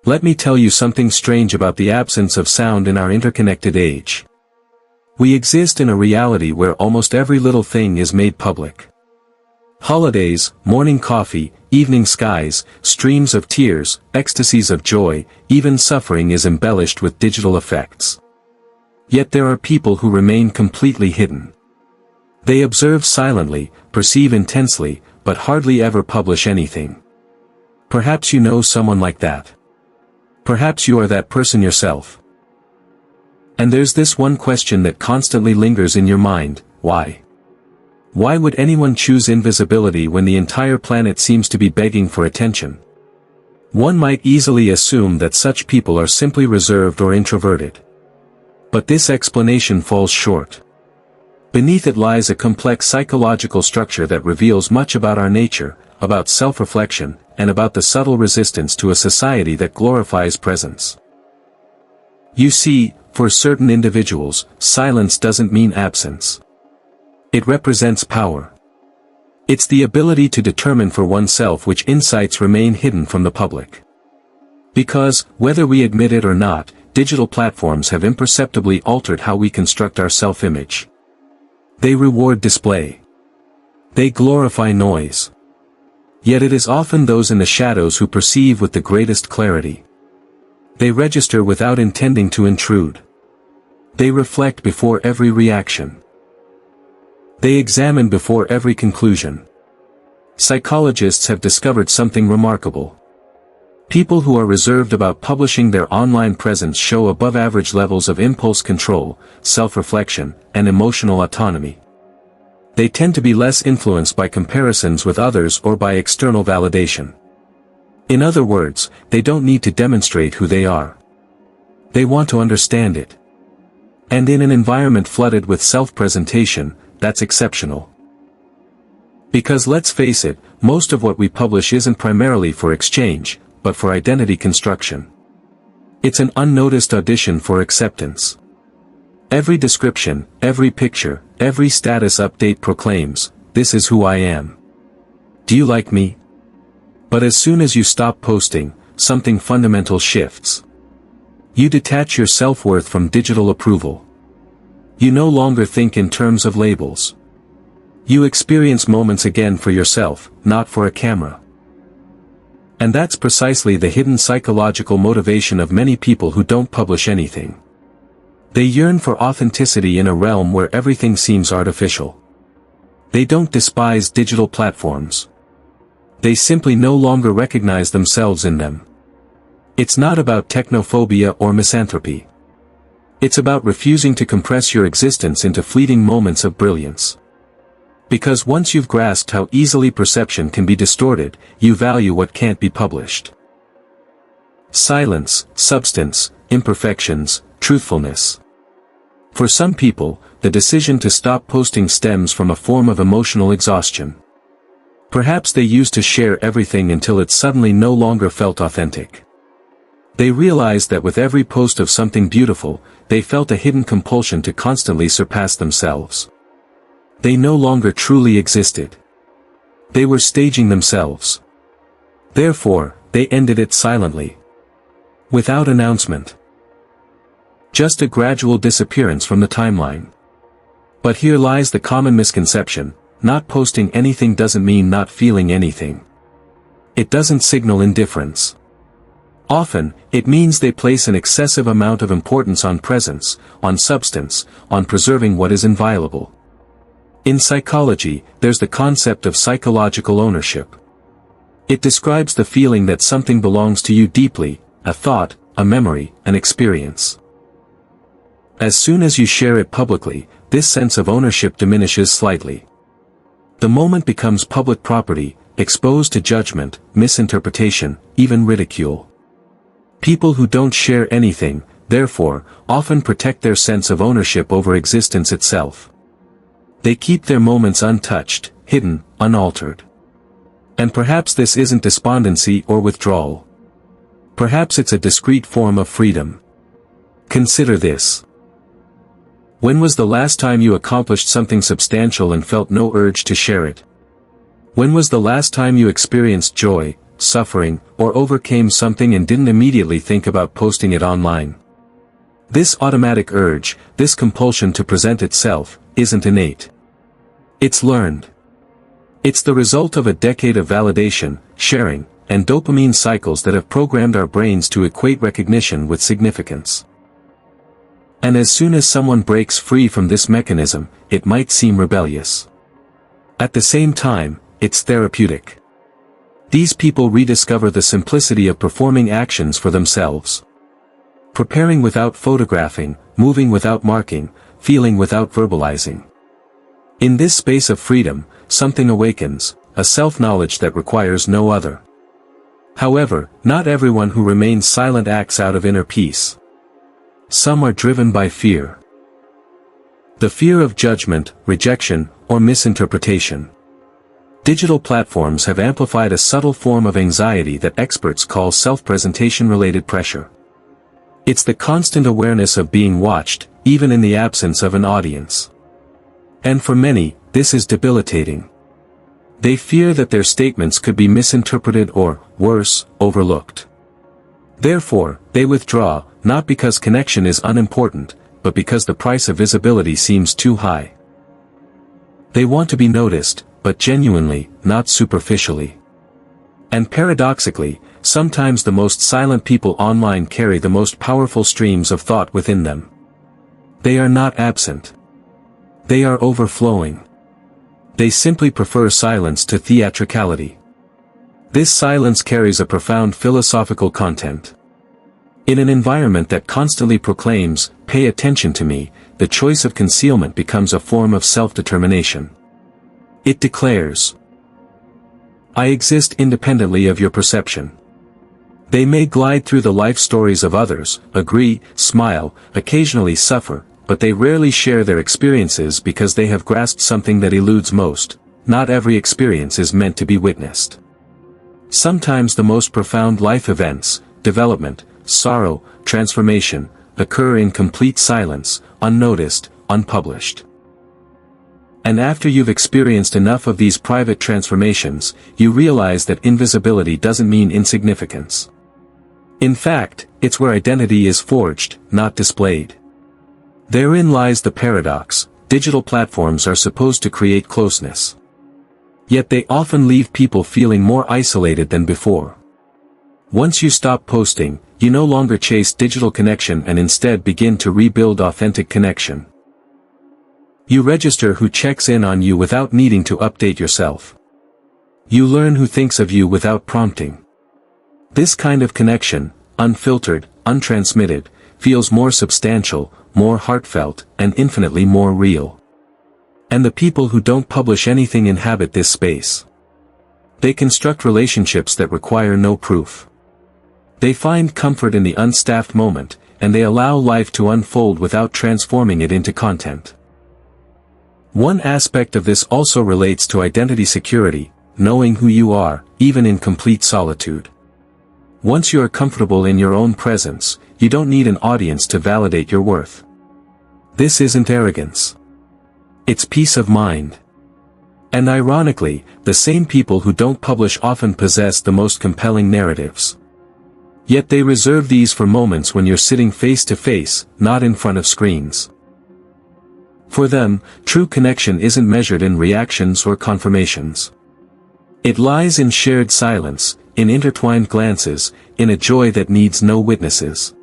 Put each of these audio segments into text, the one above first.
Let me tell you something strange about the absence of sound in our interconnected age. We exist in a reality where almost every little thing is made public. Holidays, morning coffee, evening skies, streams of tears, ecstasies of joy, even suffering is embellished with digital effects. Yet there are people who remain completely hidden. They observe silently, perceive intensely, but hardly ever publish anything. Perhaps you know someone like that. Perhaps you are that person yourself. And there's this one question that constantly lingers in your mind: why? Why would anyone choose invisibility when the entire planet seems to be begging for attention? One might easily assume that such people are simply reserved or introverted. But this explanation falls short. Beneath it lies a complex psychological structure that reveals much about our nature, about self-reflection, and about the subtle resistance to a society that glorifies presence. You see, for certain individuals, silence doesn't mean absence. It represents power. It's the ability to determine for oneself which insights remain hidden from the public. Because, whether we admit it or not, digital platforms have imperceptibly altered how we construct our self-image. They reward display. They glorify noise. Yet it is often those in the shadows who perceive with the greatest clarity. They register without intending to intrude. They reflect before every reaction. They examine before every conclusion. Psychologists have discovered something remarkable. People who are reserved about publishing their online presence show above-average levels of impulse control, self-reflection, and emotional autonomy. They tend to be less influenced by comparisons with others or by external validation. In other words, they don't need to demonstrate who they are. They want to understand it. And in an environment flooded with self-presentation, that's exceptional. Because let's face it, most of what we publish isn't primarily for exchange, but for identity construction. It's an unnoticed audition for acceptance. Every description, every picture, every status update proclaims, "This is who I am. Do you like me?" But as soon as you stop posting, something fundamental shifts. You detach your self-worth from digital approval. You no longer think in terms of labels. You experience moments again for yourself, not for a camera. And that's precisely the hidden psychological motivation of many people who don't publish anything. They yearn for authenticity in a realm where everything seems artificial. They don't despise digital platforms. They simply no longer recognize themselves in them. It's not about technophobia or misanthropy. It's about refusing to compress your existence into fleeting moments of brilliance. Because once you've grasped how easily perception can be distorted, you value what can't be published. Silence, substance, imperfections, truthfulness. For some people, the decision to stop posting stems from a form of emotional exhaustion. Perhaps they used to share everything until it suddenly no longer felt authentic. They realized that with every post of something beautiful, they felt a hidden compulsion to constantly surpass themselves. They no longer truly existed. They were staging themselves. Therefore, they ended it silently. Without announcement. Just a gradual disappearance from the timeline. But here lies the common misconception: not posting anything doesn't mean not feeling anything. It doesn't signal indifference. Often, it means they place an excessive amount of importance on presence, on substance, on preserving what is inviolable. In psychology, there's the concept of psychological ownership. It describes the feeling that something belongs to you deeply, a thought, a memory, an experience. As soon as you share it publicly, this sense of ownership diminishes slightly. The moment becomes public property, exposed to judgment, misinterpretation, even ridicule. People who don't share anything, therefore, often protect their sense of ownership over existence itself. They keep their moments untouched, hidden, unaltered. And perhaps this isn't despondency or withdrawal. Perhaps it's a discreet form of freedom. Consider this. When was the last time you accomplished something substantial and felt no urge to share it? When was the last time you experienced joy, suffering, or overcame something and didn't immediately think about posting it online. This automatic urge, this compulsion to present itself, isn't innate. It's learned. It's the result of a decade of validation, sharing, and dopamine cycles that have programmed our brains to equate recognition with significance. And as soon as someone breaks free from this mechanism, it might seem rebellious. At the same time, it's therapeutic. These people rediscover the simplicity of performing actions for themselves. Preparing without photographing, moving without marking, feeling without verbalizing. In this space of freedom, something awakens, a self-knowledge that requires no other. However, not everyone who remains silent acts out of inner peace. Some are driven by fear. The fear of judgment, rejection, or misinterpretation. Digital platforms have amplified a subtle form of anxiety that experts call self-presentation-related pressure. It's the constant awareness of being watched, even in the absence of an audience. And for many, this is debilitating. They fear that their statements could be misinterpreted or, worse, overlooked. Therefore, they withdraw, not because connection is unimportant, but because the price of visibility seems too high. They want to be noticed, but genuinely, not superficially. And paradoxically, sometimes the most silent people online carry the most powerful streams of thought within them. They are not absent. They are overflowing. They simply prefer silence to theatricality. This silence carries a profound philosophical content. In an environment that constantly proclaims, "Pay attention to me," the choice of concealment becomes a form of self-determination. It declares, "I exist independently of your perception." They may glide through the life stories of others, agree, smile, occasionally suffer, but they rarely share their experiences because they have grasped something that eludes most. Not every experience is meant to be witnessed. Sometimes the most profound life events, development, sorrow, transformation, occur in complete silence, unnoticed, unpublished. And after you've experienced enough of these private transformations, you realize that invisibility doesn't mean insignificance. In fact, it's where identity is forged, not displayed. Therein lies the paradox: digital platforms are supposed to create closeness. Yet they often leave people feeling more isolated than before. Once you stop posting, you no longer chase digital connection and instead begin to rebuild authentic connection. You register who checks in on you without needing to update yourself. You learn who thinks of you without prompting. This kind of connection, unfiltered, untransmitted, feels more substantial, more heartfelt, and infinitely more real. And the people who don't publish anything inhabit this space. They construct relationships that require no proof. They find comfort in the unstaffed moment, and they allow life to unfold without transforming it into content. One aspect of this also relates to identity security, knowing who you are, even in complete solitude. Once you are comfortable in your own presence, you don't need an audience to validate your worth. This isn't arrogance. It's peace of mind. And ironically, the same people who don't publish often possess the most compelling narratives. Yet they reserve these for moments when you're sitting face to face, not in front of screens. For them, true connection isn't measured in reactions or confirmations. It lies in shared silence, in intertwined glances, in a joy that needs no witnesses.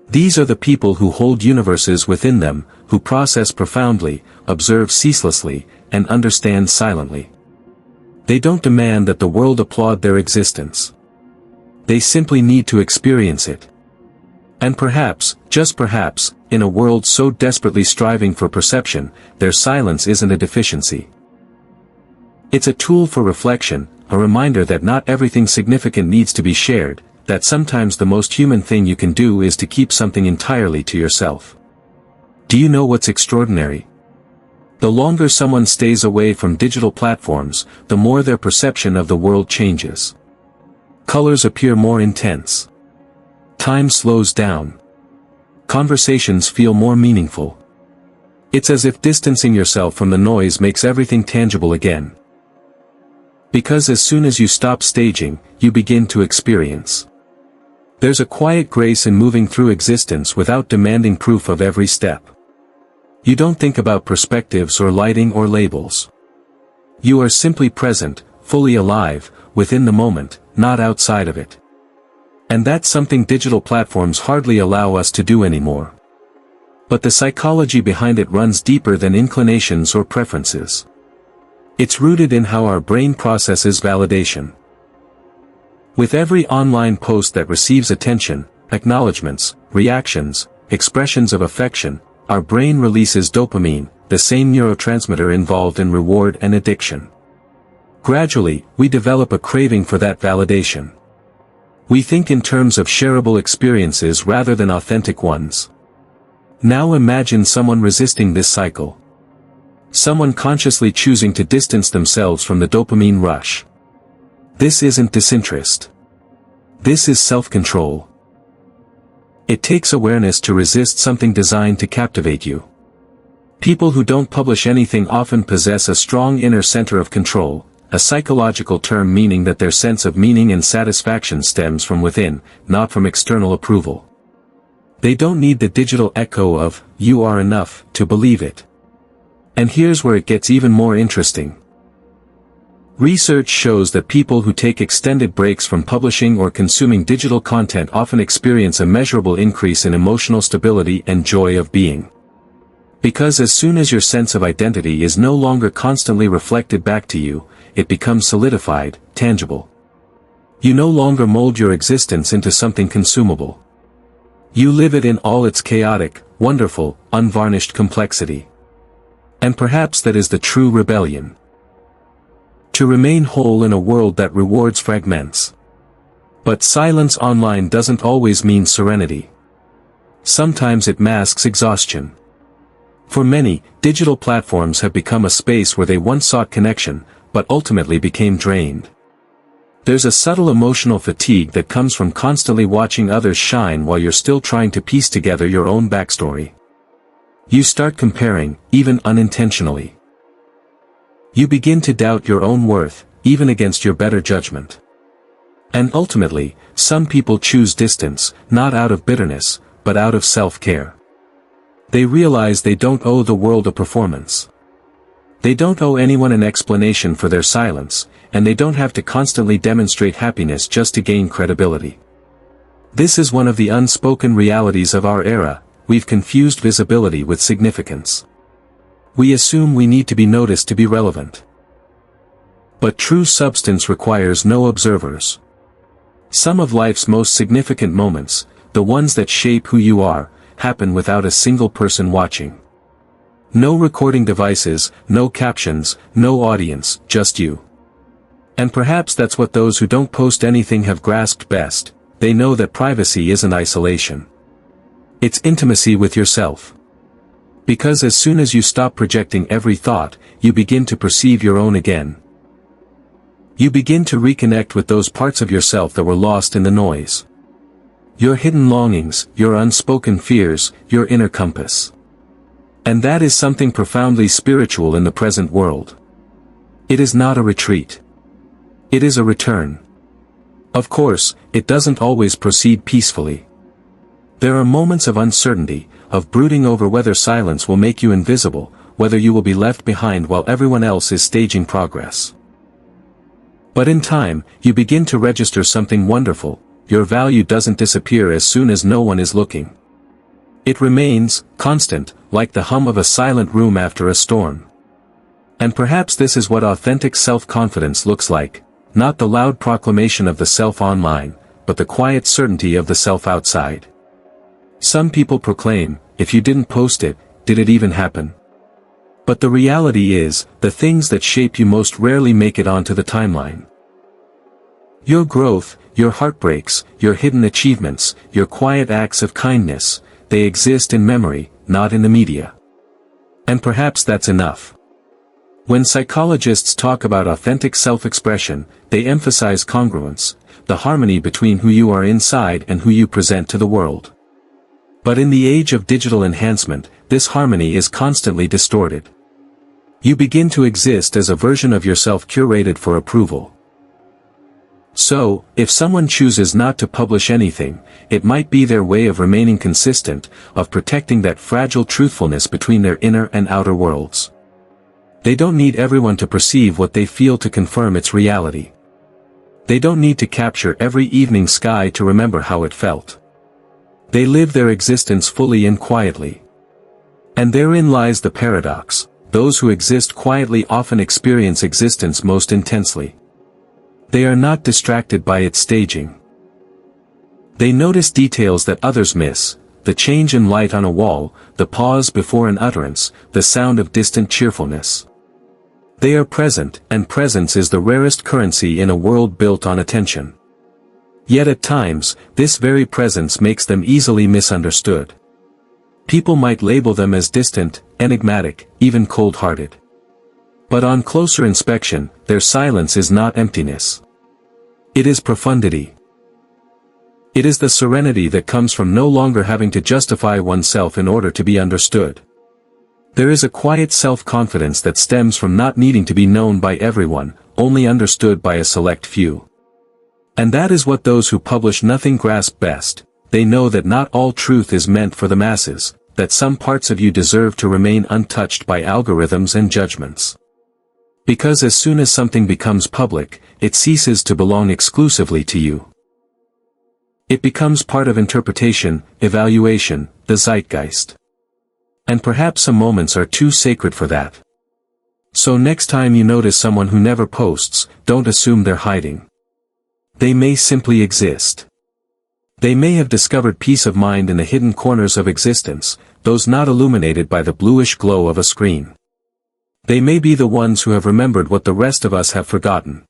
These are the people who hold universes within them, who process profoundly, observe ceaselessly, and understand silently. They don't demand that the world applaud their existence. They simply need to experience it. And perhaps, just perhaps, in a world so desperately striving for perception, their silence isn't a deficiency. It's a tool for reflection, a reminder that not everything significant needs to be shared, that sometimes the most human thing you can do is to keep something entirely to yourself. Do you know what's extraordinary? The longer someone stays away from digital platforms, the more their perception of the world changes. Colors appear more intense. Time slows down. Conversations feel more meaningful. It's as if distancing yourself from the noise makes everything tangible again. Because as soon as you stop staging, you begin to experience. There's a quiet grace in moving through existence without demanding proof of every step. You don't think about perspectives or lighting or labels. You are simply present, fully alive, within the moment, not outside of it. And that's something digital platforms hardly allow us to do anymore. But the psychology behind it runs deeper than inclinations or preferences. It's rooted in how our brain processes validation. With every online post that receives attention, acknowledgements, reactions, expressions of affection, our brain releases dopamine, the same neurotransmitter involved in reward and addiction. Gradually, we develop a craving for that validation. We think in terms of shareable experiences rather than authentic ones. Now imagine someone resisting this cycle. Someone consciously choosing to distance themselves from the dopamine rush. This isn't disinterest. This is self-control. It takes awareness to resist something designed to captivate you. People who don't publish anything often possess a strong inner center of control, a psychological term meaning that their sense of meaning and satisfaction stems from within, not from external approval. They don't need the digital echo of, "you are enough," to believe it. And here's where it gets even more interesting. Research shows that people who take extended breaks from publishing or consuming digital content often experience a measurable increase in emotional stability and joy of being. Because as soon as your sense of identity is no longer constantly reflected back to you, it becomes solidified, tangible. You no longer mold your existence into something consumable. You live it in all its chaotic, wonderful, unvarnished complexity. And perhaps that is the true rebellion. To remain whole in a world that rewards fragments. But silence online doesn't always mean serenity. Sometimes it masks exhaustion. For many, digital platforms have become a space where they once sought connection, but ultimately became drained. There's a subtle emotional fatigue that comes from constantly watching others shine while you're still trying to piece together your own backstory. You start comparing, even unintentionally. You begin to doubt your own worth, even against your better judgment. And ultimately, some people choose distance, not out of bitterness, but out of self-care. They realize they don't owe the world a performance. They don't owe anyone an explanation for their silence, and they don't have to constantly demonstrate happiness just to gain credibility. This is one of the unspoken realities of our era. We've confused visibility with significance. We assume we need to be noticed to be relevant. But true substance requires no observers. Some of life's most significant moments, the ones that shape who you are, happen without a single person watching. No recording devices, no captions, no audience, just you. And perhaps that's what those who don't post anything have grasped best. They know that privacy isn't isolation. It's intimacy with yourself. Because as soon as you stop projecting every thought, you begin to perceive your own again. You begin to reconnect with those parts of yourself that were lost in the noise. Your hidden longings, your unspoken fears, your inner compass. And that is something profoundly spiritual in the present world. It is not a retreat. It is a return. Of course, it doesn't always proceed peacefully. There are moments of uncertainty, of brooding over whether silence will make you invisible, whether you will be left behind while everyone else is staging progress. But in time, you begin to register something wonderful. Your value doesn't disappear as soon as no one is looking. It remains, constant, like the hum of a silent room after a storm. And perhaps this is what authentic self-confidence looks like, not the loud proclamation of the self online, but the quiet certainty of the self outside. Some people proclaim, if you didn't post it, did it even happen? But the reality is, the things that shape you most rarely make it onto the timeline. Your growth, your heartbreaks, your hidden achievements, your quiet acts of kindness, they exist in memory, not in the media. And perhaps that's enough. When psychologists talk about authentic self-expression, they emphasize congruence, the harmony between who you are inside and who you present to the world. But in the age of digital enhancement, this harmony is constantly distorted. You begin to exist as a version of yourself curated for approval. So, if someone chooses not to publish anything, it might be their way of remaining consistent, of protecting that fragile truthfulness between their inner and outer worlds. They don't need everyone to perceive what they feel to confirm its reality. They don't need to capture every evening sky to remember how it felt. They live their existence fully and quietly. And therein lies the paradox: those who exist quietly often experience existence most intensely. They are not distracted by its staging. They notice details that others miss: the change in light on a wall, the pause before an utterance, the sound of distant cheerfulness. They are present, and presence is the rarest currency in a world built on attention. Yet at times, this very presence makes them easily misunderstood. People might label them as distant, enigmatic, even cold-hearted. But on closer inspection, their silence is not emptiness. It is profundity. It is the serenity that comes from no longer having to justify oneself in order to be understood. There is a quiet self-confidence that stems from not needing to be known by everyone, only understood by a select few. And that is what those who publish nothing grasp best. They know that not all truth is meant for the masses, that some parts of you deserve to remain untouched by algorithms and judgments. Because as soon as something becomes public, it ceases to belong exclusively to you. It becomes part of interpretation, evaluation, the zeitgeist. And perhaps some moments are too sacred for that. So next time you notice someone who never posts, don't assume they're hiding. They may simply exist. They may have discovered peace of mind in the hidden corners of existence, those not illuminated by the bluish glow of a screen. They may be the ones who have remembered what the rest of us have forgotten.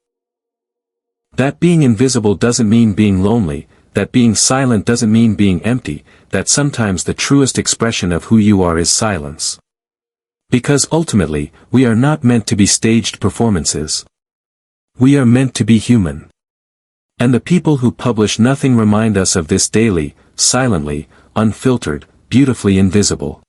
That being invisible doesn't mean being lonely, that being silent doesn't mean being empty, that sometimes the truest expression of who you are is silence. Because ultimately, we are not meant to be staged performances. We are meant to be human. And the people who publish nothing remind us of this daily, silently, unfiltered, beautifully invisible.